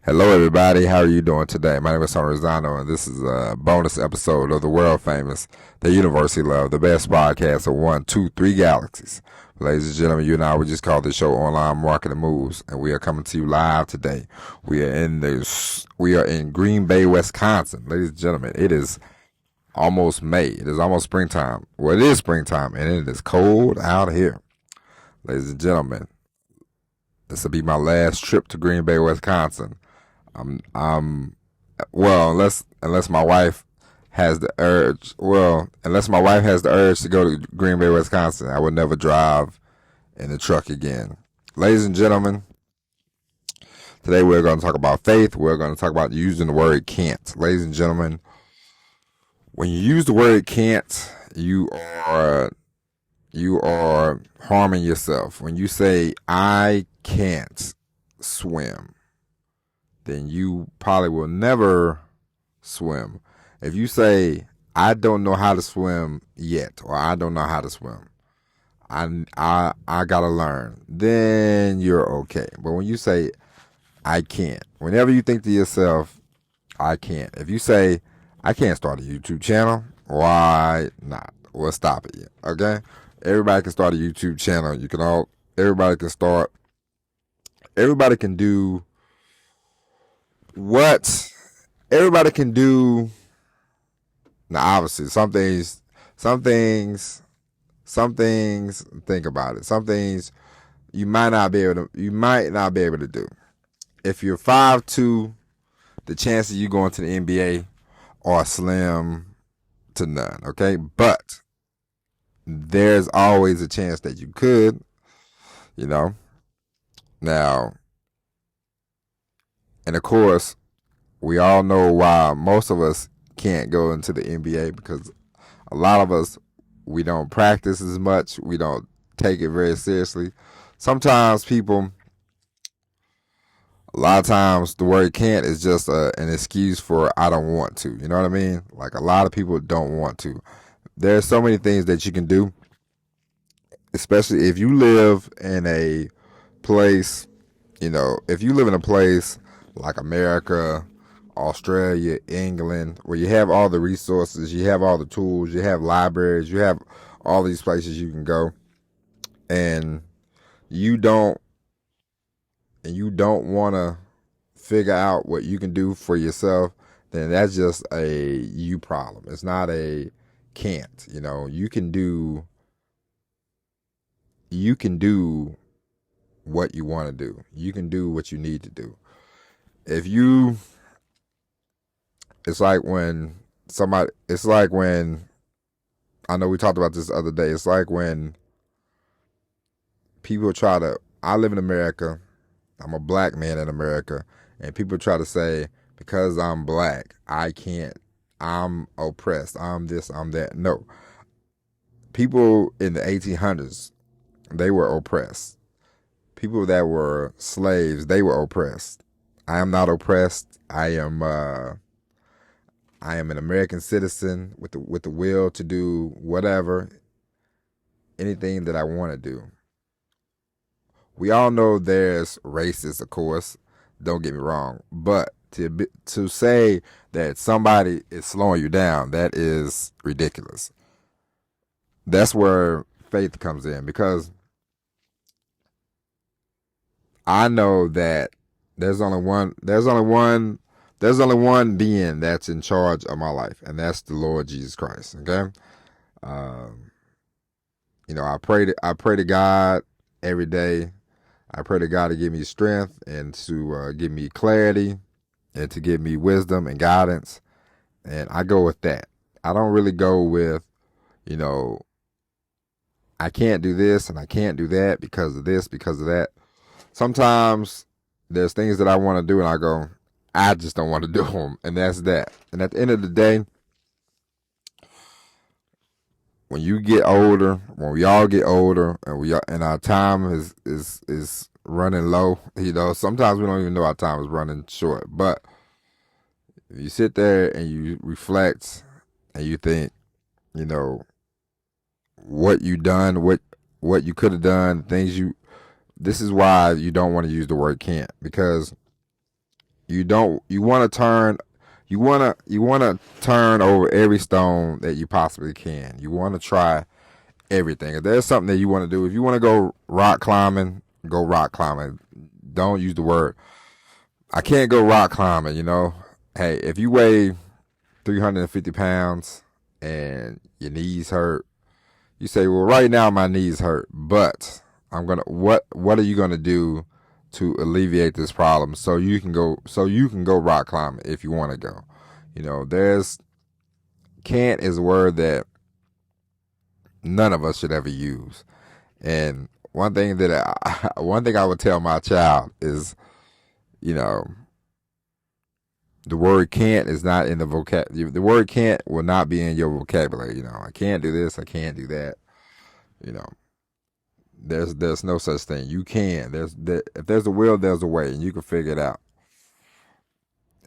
Hello, everybody. How are you doing today? My name is Tony Rosano, and this is a bonus episode of the world famous, the University Love, the best podcast of one, two, three galaxies. Ladies and gentlemen, you and I, we just call this show Online Marketing Moves, and we are coming to you live today. We are in Green Bay, Wisconsin. Ladies and gentlemen, it is almost May. It is almost springtime. Well, it is springtime, and it is cold out here. Ladies and gentlemen, this will be my last trip to Green Bay, Wisconsin. I'm well, unless my wife has the urge. Well, unless my wife has the urge to go to Green Bay, Wisconsin, I would never drive in the truck again. Ladies and gentlemen, today we're going to talk about faith. We're going to talk about using the word can't. Ladies and gentlemen, when you use the word can't, you are harming yourself. When you say I can't swim, then you probably will never swim. If you say, I don't know how to swim yet, or I don't know how to swim, I gotta learn, then you're okay. But when you say, I can't, whenever you think to yourself, I can't. If you say, I can't start a YouTube channel, why not? Well, stop it. Okay? Everybody can start a YouTube channel. Everybody can start, everybody can do what everybody can do. Now, obviously, some things, think about it. Some things you might not be able to do. If you're 5'2", the chances of you going to the NBA are slim to none, okay? But there's always a chance that you could, you know. Now, and of course, we all know why most of us can't go into the NBA, because a lot of us, we don't practice as much. We don't take it very seriously. Sometimes a lot of times the word can't is just an excuse for I don't want to. You know what I mean? Like, a lot of people don't want to. There's so many things that you can do, especially if you live in a place, if you live in a place like America, Australia, England, where you have all the resources, you have all the tools, you have libraries, you have all these places you can go, and you don't want to figure out what you can do for yourself, then that's just a you problem. It's not a can't. You can do what you want to do. You can do what you need to do. If you It's like when I know we talked about this the other day. It's like when I live in America, I'm a black man in America, and people try to say, because I'm black, I can't, I'm oppressed, I'm this, I'm that. No. People in the 1800s, they were oppressed. People that were slaves, they were oppressed. I am not oppressed. I am an American citizen with the will to do whatever, anything that I want to do. We all know there's racists, of course. Don't get me wrong, but to say that somebody is slowing you down, that is ridiculous. That's where faith comes in, because I know that there's only one being that's in charge of my life, and that's the Lord Jesus Christ. Okay, um, I pray to God every day. I pray to God to give me strength and to give me clarity and to give me wisdom and guidance, and I go with that. I don't really go with, you know, I can't do this and I can't do that because of this, because of that. Sometimes there's things that I want to do, and I go, I just don't want to do them, and that's that. And at the end of the day, when you get older, when we all get older, and our time is running low, sometimes we don't even know our time is running short. But if you sit there and you reflect and you think, you know, what you done, what you could have done, this is why you don't want to use the word can't, because You want to turn. You want to turn over every stone that you possibly can. You want to try everything. If there's something that you want to do, if you want to go rock climbing, go rock climbing. Don't use the word I can't go rock climbing. Hey, if you weigh 350 pounds and your knees hurt, you say, well, right now my knees hurt, but what are you gonna do to alleviate this problem so you can go rock climbing if you want to go. There's can't is a word that none of us should ever use. And one thing I would tell my child is, the word can't is not in the vocabulary. The word can't will not be in your vocabulary. I can't do this. I can't do that. You know, there's no such thing. You can. If there's a will, there's a way, and you can figure it out.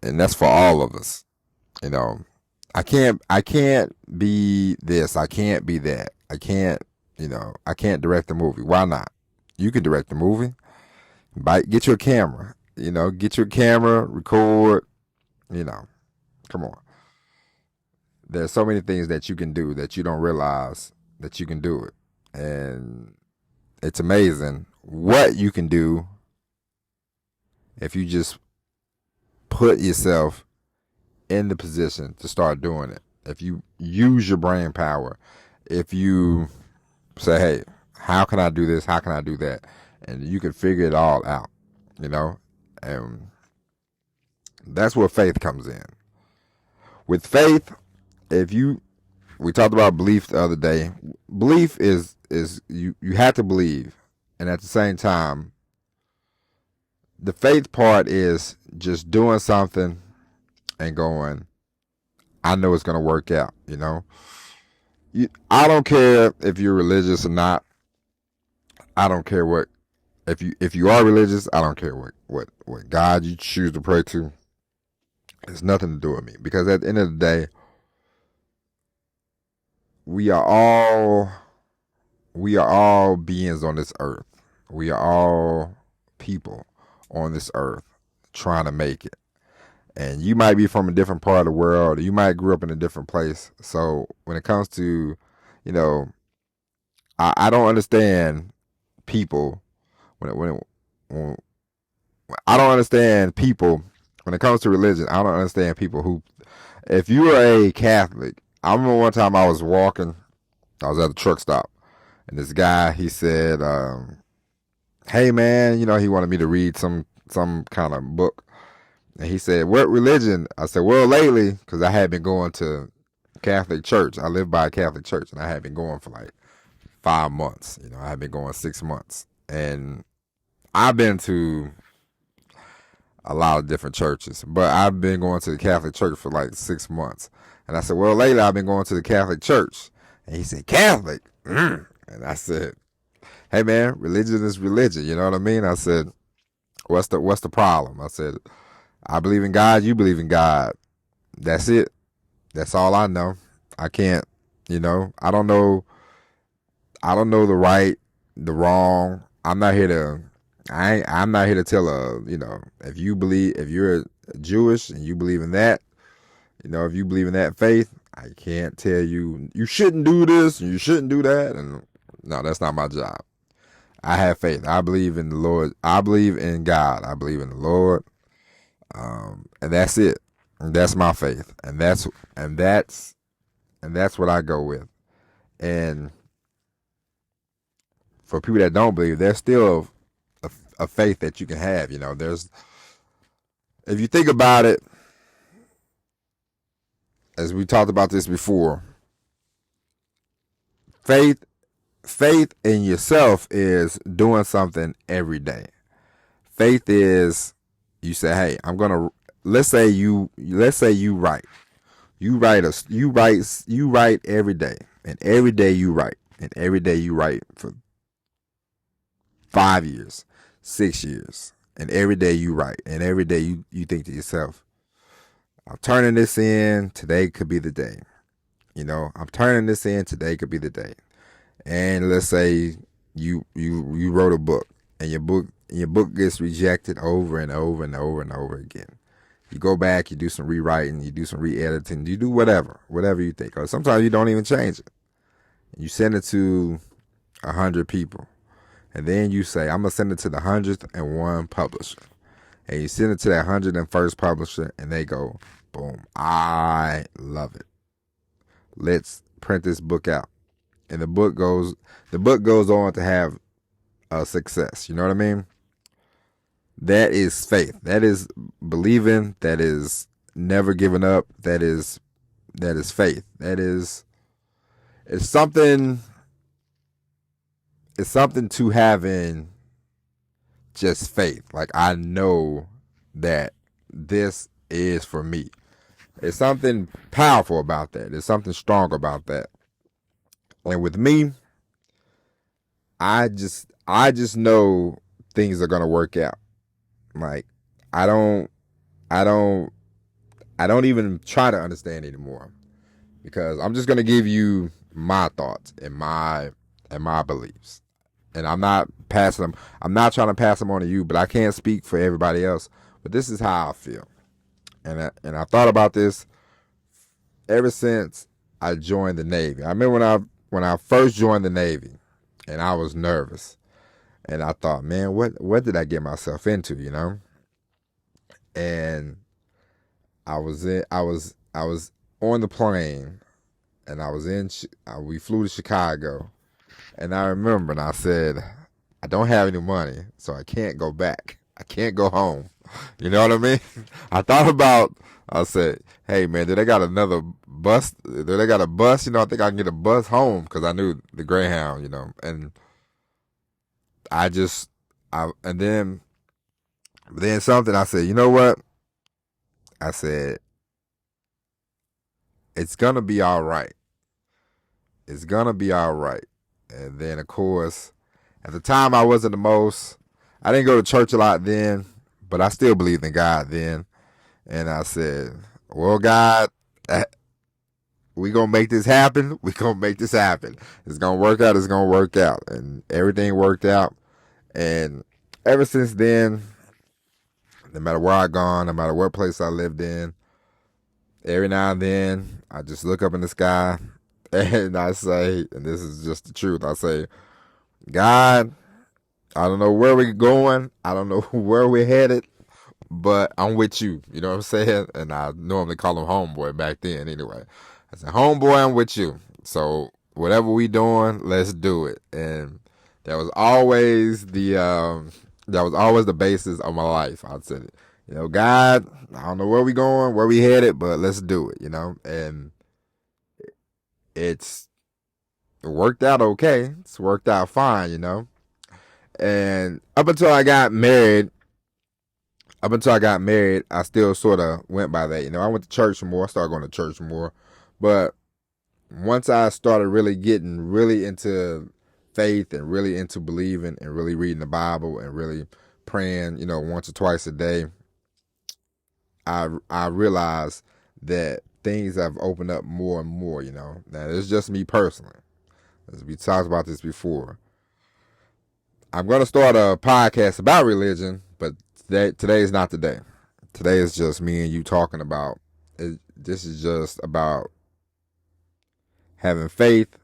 And that's for all of us. I can't be this. I can't be that. I can't direct the movie. Why not? You can direct the movie. Get your camera. Get your camera, record. Come on. There's so many things that you can do that you don't realize that you can do it. And it's amazing what you can do if you just put yourself in the position to start doing it. If you use your brain power, if you say, hey, how can I do this? How can I do that? And you can figure it all out, and that's where faith comes in. With faith, we talked about belief the other day. Belief is you have to believe, and at the same time, the faith part is just doing something and going, I know it's going to work out. I don't care if you're religious or not. I don't care what if you are religious. I don't care what God you choose to pray to. It's nothing to do with me, because at the end of the day, we are all beings on this earth. We are all people on this earth trying to make it. And you might be from a different part of the world, or you might grew up in a different place. So when it comes to, I don't understand people when I don't understand people when it comes to religion. I don't understand people who, if you are a Catholic, I remember one time I was walking, I was at a truck stop, and this guy, he said, hey man, he wanted me to read some kind of book. And he said, what religion? I said, well, lately, because I had been going to Catholic church. I live by a Catholic church, and I had been going for like 5 months. I had been going 6 months. And I've been to a lot of different churches, but I've been going to the Catholic church for like 6 months. And I said, well, lately I've been going to the Catholic church. And he said, Catholic? And I said, hey man, religion is religion. You know what I mean? I said, what's the problem? I said, I believe in God, you believe in God. That's it. That's all I know. I can't, I don't know the right, the wrong. I'm not here to tell if you're Jewish and you believe in that, if you believe in that faith, I can't tell you shouldn't do this and you shouldn't do that. And no, that's not my job. I have faith. I believe in the Lord. I believe in God. I believe in the Lord. And that's it. And that's my faith. And that's what I go with. And for people that don't believe, there's still a faith that you can have. There's, if you think about it, as we talked about this before, faith in yourself is doing something every day. Faith is, you say, hey, let's say you write. You write every day. And every day you write. And every day you write for 5 years, 6 years. And every day you write. And every day you think to yourself, I'm turning this in, today could be the day. I'm turning this in, today could be the day. And let's say you wrote a book, and your book gets rejected over and over and over and over again. You go back, you do some rewriting, you do some re-editing, you do whatever you think. Or sometimes you don't even change it. You send it to 100 people. And then you say, I'm going to send it to the 101st publisher. And you send it to that 101st publisher, and they go, boom, I love it. Let's print this book out. And the book goes on to have a success. You know what I mean? That is faith. That is believing. That is never giving up. That is faith. It's something to having just faith. Like, I know that this is for me. There's something powerful about that. There's something strong about that. And with me, I just know things are gonna work out. Like, I don't even try to understand anymore, because I'm just gonna give you my thoughts and my beliefs. And I'm not passing them. I'm not trying to pass them on to you, but I can't speak for everybody else. But this is how I feel. And I thought about this ever since I joined the Navy. I remember when I first joined the Navy, and I was nervous. And I thought, man, what did I get myself into, you know? And I was on the plane, and we flew to Chicago. And I remember, and I said, I don't have any money, so I can't go back. I can't go home. You know what I mean? I said, hey, man, do they got another bus? Do they got a bus? You know, I think I can get a bus home, because I knew the Greyhound, you know. And then something, I said, you know what? I said, it's going to be all right. It's going to be all right. And then, of course, at the time, I didn't go to church a lot then, but I still believed in God then. And I said, well, God, we going to make this happen. We going to make this happen. It's going to work out. It's going to work out. And everything worked out. And ever since then, no matter where I gone, no matter what place I lived in, every now and then, I just look up in the sky and I say, and this is just the truth, I say, God, I don't know where we're going. I don't know where we're headed, but I'm with you. You know what I'm saying? And I normally call him homeboy back then anyway. I said, homeboy, I'm with you. So whatever we doing, let's do it. And that was always the basis of my life. I said, you know, God, I don't know where we going, where we headed, but let's do it, you know? And it worked out okay. It's worked out fine, you know? And up until I got married, I still sort of went by that. You know, I went to church more. I started going to church more. But once I started really getting really into faith and really into believing and really reading the Bible and really praying, you know, once or twice a day, I realized that things have opened up more and more, you know. Now, it's just me personally. As we talked about this before. I'm going to start a podcast about religion, but today is not the day. Today is just me and you talking about it. This is just about having faith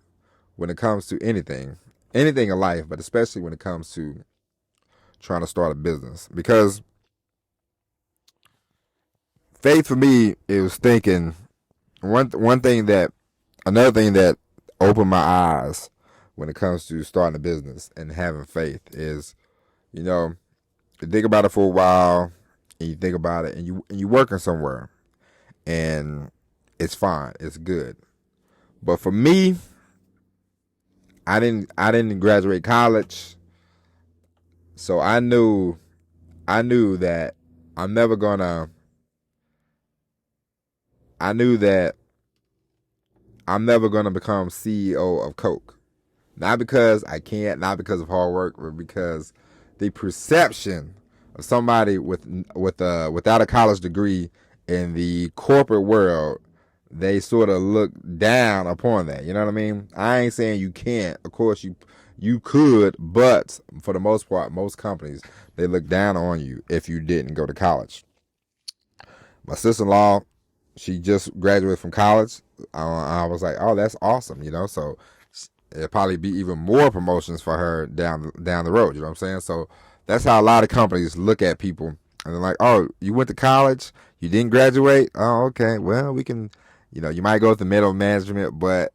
when it comes to anything in life, but especially when it comes to trying to start a business. Because faith for me, it was thinking another thing that opened my eyes when it comes to starting a business and having faith is, you know, you think about it for a while and you think about it and you're working somewhere and it's fine, it's good. But for me, I didn't graduate college, so I knew that I'm never gonna become CEO of Coke. Not because I can't, not because of hard work, but because the perception of somebody without a college degree in the corporate world, they sort of look down upon that. You know what I mean? I ain't saying you can't. Of course you could, but for the most part, most companies, they look down on you if you didn't go to college. My sister-in-law, she just graduated from college. I was like, oh, that's awesome, So it'll probably be even more promotions for her down the road. You know what I'm saying? So that's how a lot of companies look at people, and they're like, oh, you went to college, you didn't graduate. Oh, okay. Well, we can, you might go to middle management, but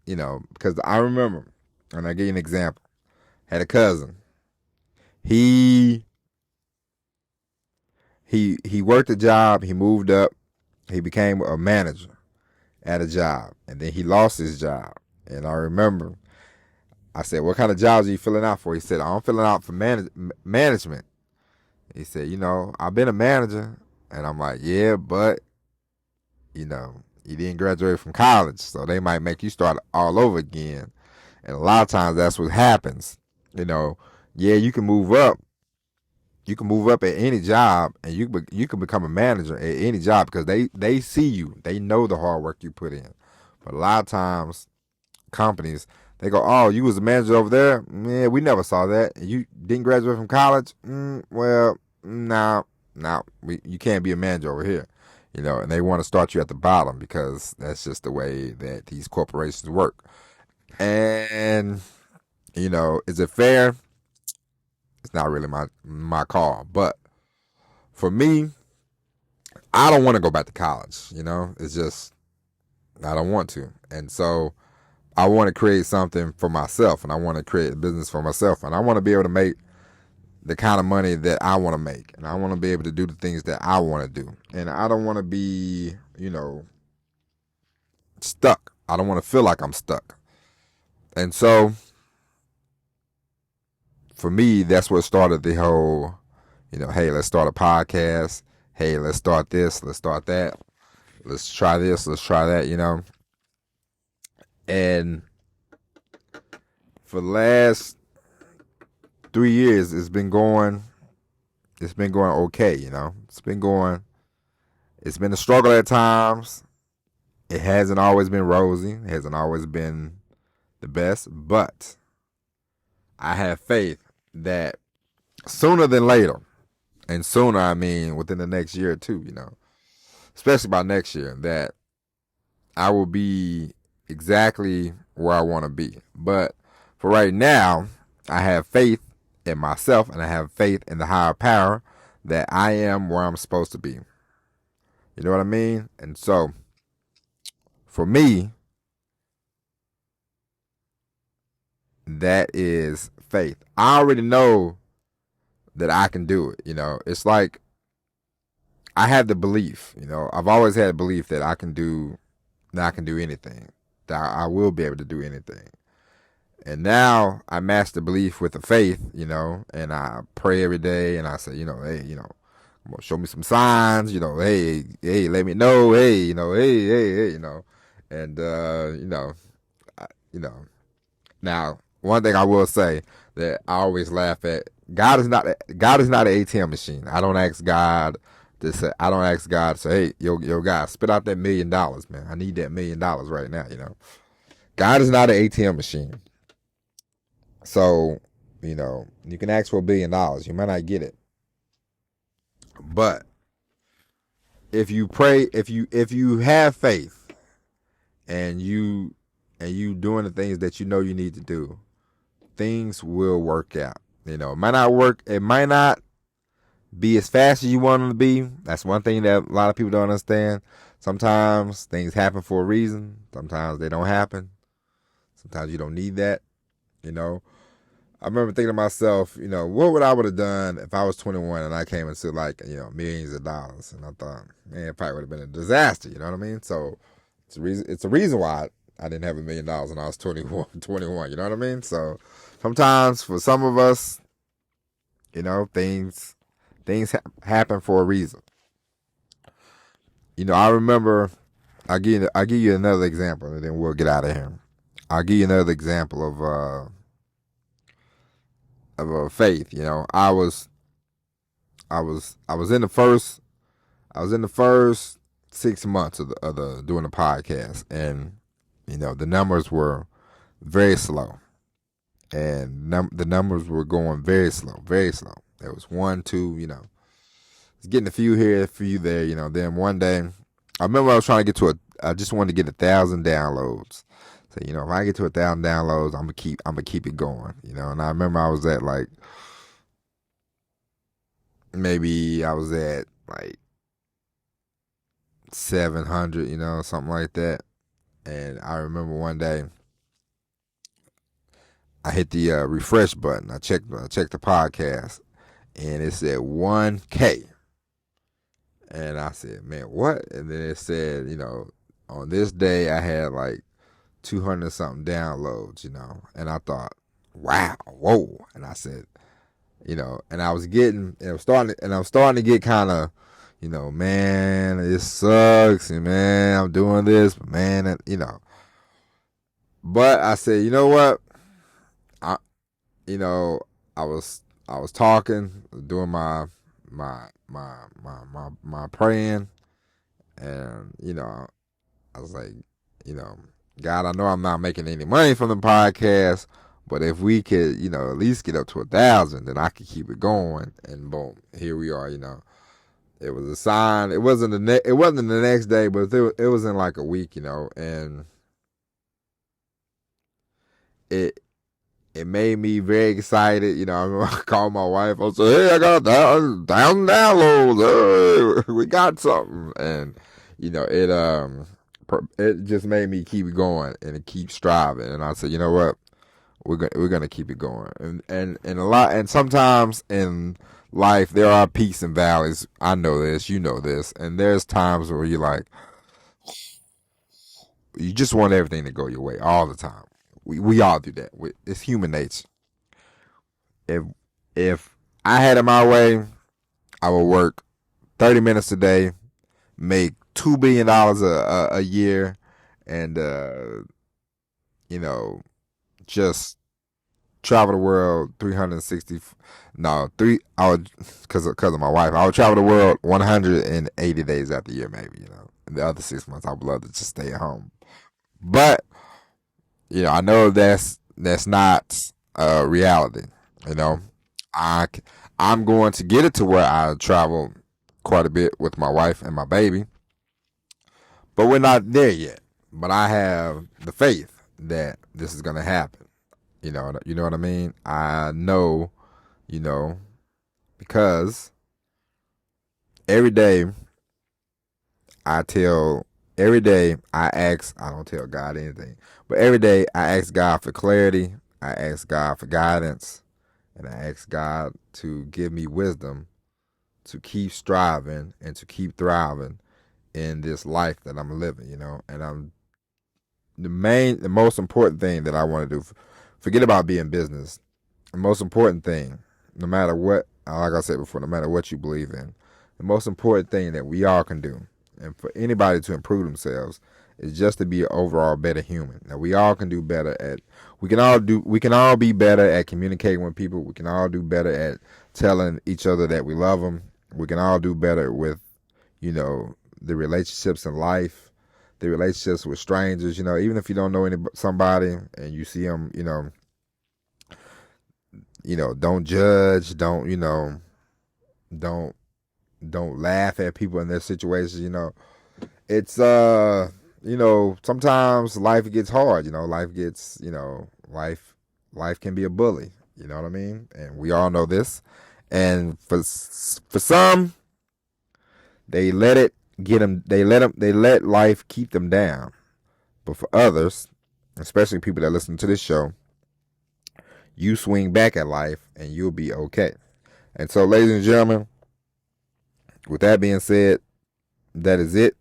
because I remember, and I give you an example. Had a cousin. He worked a job. He moved up. He became a manager at a job, and then he lost his job. And I remember, I said, "What kind of jobs are you filling out for?" He said, "I'm filling out for management." He said, "I've been a manager," and I'm like, "Yeah, but you didn't graduate from college, so they might make you start all over again." And a lot of times that's what happens. Yeah, you can move up. You can move up at any job, and you can become a manager at any job because they see you. They know the hard work you put in. But a lot of times, companies, they go, "Oh, you was a manager over there? Yeah, we never saw that. You didn't graduate from college? Well, no, you can't be a manager over here." And they want to start you at the bottom because that's just the way that these corporations work. And is it fair? It's not really my call. But for me, I don't want to go back to college. It's just I don't want to. And so I want to create something for myself, and I want to create a business for myself, and I want to be able to make the kind of money that I want to make, and I want to be able to do the things that I want to do. And I don't want to be, stuck. I don't want to feel like I'm stuck. And so for me, that's what started the whole, hey, let's start a podcast. Hey, let's start this. Let's start that. Let's try this. Let's try that, And for the last 3 years, it's been going okay, It's been a struggle at times. It hasn't always been rosy. It hasn't always been the best, but I have faith that sooner than later, and sooner I mean within the next year or two, especially by next year, that I will be exactly where I want to be. But for right now, I have faith in myself, and I have faith in the higher power that I am where I'm supposed to be. You know what I mean? And so for me, that is faith. I already know that I can do it. It's like I have the belief. I've always had a belief that I can do anything. That I will be able to do anything. And now I match the belief with the faith. And I pray every day, and I say, hey, show me some signs. Hey, let me know. Hey, hey, and Now, one thing I will say that I always laugh at: God is not an ATM machine. I don't ask God to say, hey, yo, guys, spit out that $1 million, man. I need that $1 million right now. God is not an ATM machine. So, you can ask for $1 billion. You might not get it, but if you pray, if you have faith, and you doing the things that you need to do, things will work out. It might not work. It might not be as fast as you want them to be. That's one thing that a lot of people don't understand. Sometimes things happen for a reason. Sometimes they don't happen. Sometimes you don't need that. I remember thinking to myself, what would I would have done if I was 21 and I came into millions of dollars? And I thought, man, it probably would have been a disaster. You know what I mean? So it's a reason why I didn't have $1 million when I was 21. You know what I mean? So sometimes for some of us, things happen for a reason. I remember, I'll give you another example, and then we'll get out of here. I'll give you another example of faith. I was in the first 6 months of the doing the podcast, and the numbers were very slow, and the numbers were going very slow, very slow. There was 1, 2, getting a few here, a few there, Then one day, I remember I was trying to get to I just wanted to get 1,000 downloads. So, if I get to 1,000 downloads, I'm gonna keep it going, And I remember I was at like, maybe I was at like 700, something like that. And I remember one day I hit the refresh button. I checked the podcast, and it said 1K. And I said, man, what? And then it said, on this day I had like 200 something downloads, And I thought, wow, whoa. And I said, and I was getting, and I'm starting to get kind of, man, it sucks, and man, I'm doing this, but man, But I said, you know what? I was talking, doing my praying, and I was like, God, I know I'm not making any money from the podcast, but if we could, at least get up to 1,000, then I could keep it going. And boom, here we are. It was a sign. It wasn't the next day, but it was in like a week, and it made me very excited. I called my wife. I said, hey, I got 1,000 downloads. Hey, we got something. And, it just made me keep going and keep striving. And I said, you know what? We're gonna keep it going. And sometimes in life there are peaks and valleys. I know this, you know this. And there's times where you're like, you just want everything to go your way all the time. We all do that. It's human nature. If I had it my way, I would work 30 minutes a day, make $2 billion a year, and just travel the world 360. No, three. I would because of my wife. I would travel the world 180 days out the year, maybe. And the other 6 months, I would love to just stay at home. But I know that's not reality. I'm going to get it to where I travel quite a bit with my wife and my baby, but we're not there yet. But I have the faith that this is going to happen. You know what I mean? I know, because every day I ask, I don't tell God anything, but every day I ask God for clarity, I ask God for guidance, and I ask God to give me wisdom to keep striving and to keep thriving in this life that I'm living, and the most important thing that I want to do, forget about being business. The most important thing, no matter what, like I said before, no matter what you believe in, the most important thing that we all can do, and for anybody to improve themselves, is just to be an overall better human. Now we all can do better we can all be better at communicating with people. We can all do better at telling each other that we love them. We can all do better with, the relationships in life, the relationships with strangers. Even if you don't know somebody and you see them, don't judge, don't laugh at people in their situations. It's sometimes life gets hard. Life can be a bully. You know what I mean? And we all know this. And for some, they let life keep them down. But for others, especially people that listen to this show, you swing back at life and you'll be okay. And so, ladies and gentlemen, with that being said, that is it.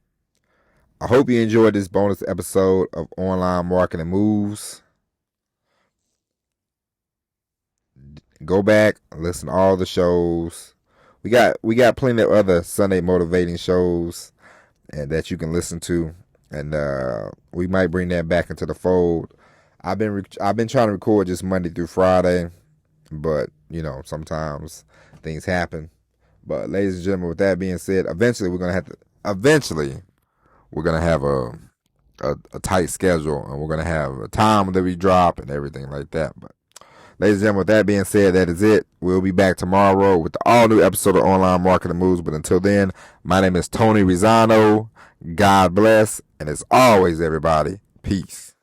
I hope you enjoyed this bonus episode of Online Marketing Moves. Go back and listen to all the shows. We got plenty of other Sunday motivating shows and that you can listen to, and we might bring that back into the fold. I've been trying to record just Monday through Friday, but sometimes things happen. But ladies and gentlemen, with that being said, eventually we're gonna have a tight schedule, and we're gonna have a time that we drop and everything like that. But Ladies and gentlemen, with that being said, that is it. We'll be back tomorrow with the all new episode of Online Marketing Moves. But until then, my name is Tony Rizano. God bless. And as always, everybody, peace.